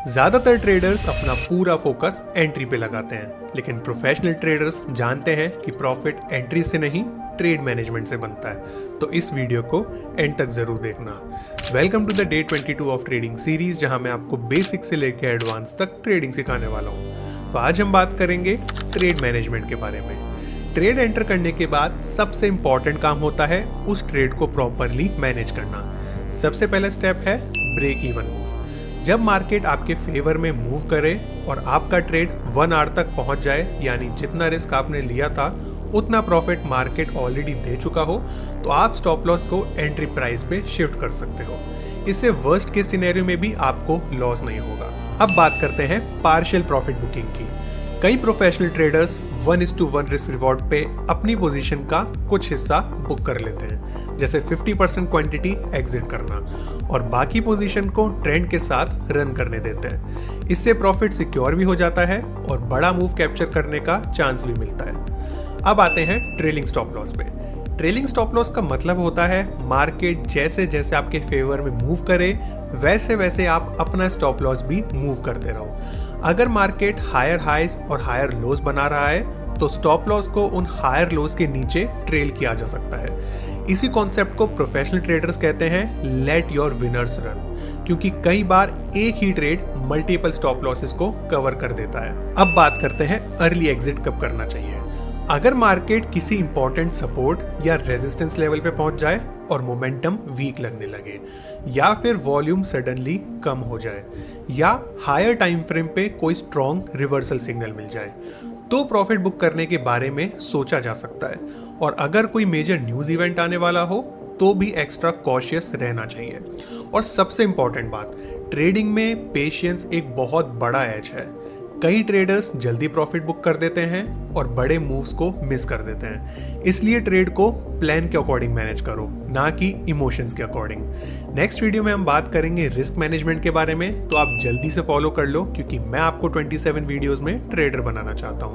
ज्यादातर ट्रेडर्स अपना पूरा फोकस एंट्री पे लगाते हैं, लेकिन प्रोफेशनल ट्रेडर्स जानते हैं कि प्रॉफिट एंट्री से नहीं ट्रेड मैनेजमेंट से बनता है। तो इस वीडियो को एंड तक जरूर देखना। Welcome to the day 22 of trading series, जहां मैं आपको बेसिक से लेकर एडवांस तक ट्रेडिंग सिखाने वाला हूं। तो आज हम बात करेंगे ट्रेड मैनेजमेंट के बारे में। ट्रेड एंटर करने के बाद सबसे इंपॉर्टेंट काम होता है उस ट्रेड को प्रॉपरली मैनेज करना। सबसे पहला स्टेप है ब्रेक इवन मूव। जब मार्केट आपके फेवर में मूव करे और आपका ट्रेड 1 आवर तक पहुंच जाए, यानी जितना रिस्क आपने लिया था उतना प्रॉफिट मार्केट ऑलरेडी दे चुका हो, तो आप स्टॉप लॉस को एंट्री प्राइस पे शिफ्ट कर सकते हो। इससे वर्स्ट केस सिनेरियो में भी आपको लॉस नहीं होगा। अब बात करते हैं पार्शियल प्रॉफिट बुकिंग की। कई प्रोफेशनल ट्रेडर्स 1:1 रिस्क रिवॉर्ड पे अपनी पोजीशन का कुछ हिस्सा बुक कर लेते हैं, जैसे 50% क्वांटिटी एग्जिट करना, और बाकी पोजीशन को ट्रेंड के साथ रन करने देते हैं। इससे प्रॉफिट सिक्योर भी हो जाता है और बड़ा मूव कैप्चर करने का चांस भी मिलता है। अब आते हैं ट्रेलिंग स्टॉप लॉस पे। ट्रेलिंग स्टॉप लॉस का मतलब होता है मार्केट जैसे जैसे आपके फेवर में मूव करे वैसे वैसे आप अपना स्टॉप लॉस भी मूव करते रहो। अगर मार्केट हायर हाइज और हायर लोज बना रहा है तो स्टॉप लॉस को उन हायर लोज के नीचे ट्रेल किया जा सकता है। इसी कॉन्सेप्ट को प्रोफेशनल ट्रेडर्स कहते हैं लेट योर विनर्स रन, क्योंकि कई बार एक ही ट्रेड मल्टीपल स्टॉप लॉसेस को कवर कर देता है। अब बात करते हैं अर्ली एग्जिट कब करना चाहिए। अगर मार्केट किसी इंपॉर्टेंट सपोर्ट या रेजिस्टेंस लेवल पे पहुंच जाए और मोमेंटम वीक लगने लगे, या फिर वॉल्यूम सडनली कम हो जाए, या हायर टाइम फ्रेम पे कोई स्ट्रॉन्ग रिवर्सल सिग्नल मिल जाए, तो प्रॉफिट बुक करने के बारे में सोचा जा सकता है। और अगर कोई मेजर न्यूज इवेंट आने वाला हो तो भी एक्स्ट्रा कॉशियस रहना चाहिए। और सबसे इंपॉर्टेंट बात, ट्रेडिंग में पेशेंस एक बहुत बड़ा एज है। कई ट्रेडर्स जल्दी प्रॉफिट बुक कर देते हैं और बड़े मूव्स को मिस कर देते हैं। इसलिए ट्रेड को प्लान के अकॉर्डिंग मैनेज करो, ना कि इमोशंस के अकॉर्डिंग। नेक्स्ट वीडियो में हम बात करेंगे रिस्क मैनेजमेंट के बारे में, तो आप जल्दी से फॉलो कर लो, क्योंकि मैं आपको 27 वीडियोस में ट्रेडर बनाना चाहता हूँ।